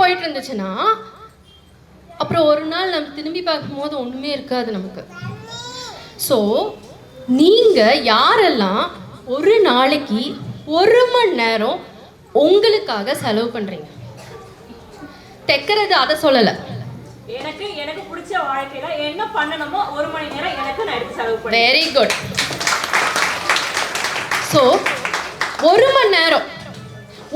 போயிட்டு இருந்துச்சுன்னா அப்புறம் ஒரு நாள் நம்ம திரும்பி பார்க்கும்போது ஒன்றுமே இருக்காது நமக்கு. ஸோ நீங்கள் யாரெல்லாம் ஒரு நாளைக்கு 1 மணி நேரம் உங்களுக்காக செலவு பண்ணுறீங்க? தைக்கிறது அதை சொல்லலை, எனக்கு பிடிச்ச வாழ்க்கையில என்ன பண்ணணுமோ 1 மணி நேரம் எனக்கு நான் எடுத்து செலவு பண்ணுவேன். Very good. ஸோ 1 மணி நேரம்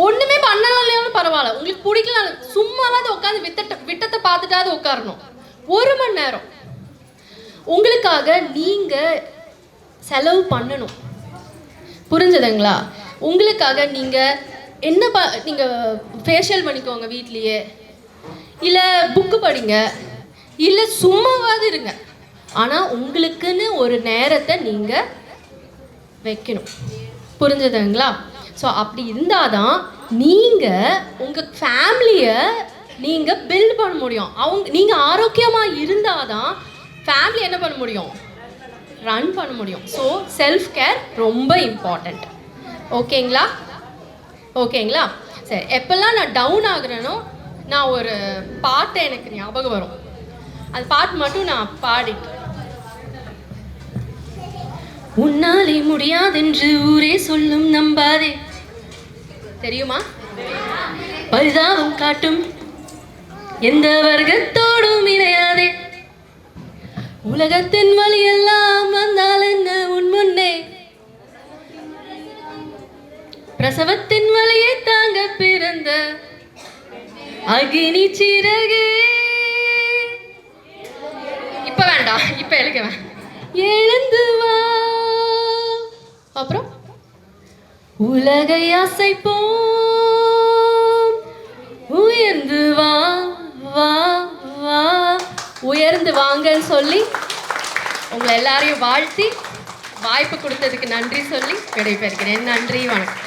ஒண்ணுமே பண்ணலாம் பரவாயில்ல, உங்களுக்கு பிடிக்கல சும்மாவது உட்காந்து விட்டத்தை பார்த்துட்டாவது உட்காரணும். 1 மணி நேரம் உங்களுக்காக நீங்க செலவு பண்ணணும். புரிஞ்சதுங்களா? உங்களுக்காக நீங்க என்ன நீங்க ஃபேஷியல் பண்ணிக்கோங்க வீட்லயே, இல்ல புக்கு படிங்க, இல்ல சும்மாவாது இருங்க. ஆனா உங்களுக்குன்னு ஒரு நேரத்தை நீங்க வைக்கணும். புரிஞ்சதுங்களா? ஸோ அப்படி இருந்தாதான் நீங்கள் உங்கள் ஃபேமிலியை நீங்கள் பில்ட் பண்ண முடியும். நீங்கள் ஆரோக்கியமாக இருந்தால் தான் ஃபேமிலி என்ன பண்ண முடியும்? ரன் பண்ண முடியும். ஸோ செல்ஃப் கேர் ரொம்ப இம்பார்ட்டண்ட். ஓகேங்களா? ஓகேங்களா? சரி, எப்போல்லாம் நான் டவுன் ஆகுறேனோ நான் ஒரு பாட்டை எனக்கு ஞாபகம் வரும். அந்த பாட்டு மட்டும் நான் பாடிட்டு, உன்னாலே முடியாதென்று ஊரே சொல்லும் நம்பாதே, தெரியுமா? பரிதாபம் காட்டும் எந்த வர்க்கத்தோடும் இணையாதே, உலகத்தின் வழியெல்லாம் வந்தால் என்ன உன் முன்னே, பிரசவத்தின் வழியை தாங்க பிறந்த அகினி சிறகே. இப்ப வேண்டாம், இப்ப எழுதுவேன். எழுந்து வா, அப்புறம் உலகை அசைப்போம், உயர்ந்து வா வா வா, உயர்ந்து வாங்கன்னு சொல்லி உங்களை எல்லாரையும் வாழ்த்தி வாய்ப்பு கொடுத்ததுக்கு நன்றி சொல்லி விடைபெறுகிறேன். நன்றி, வணக்கம்.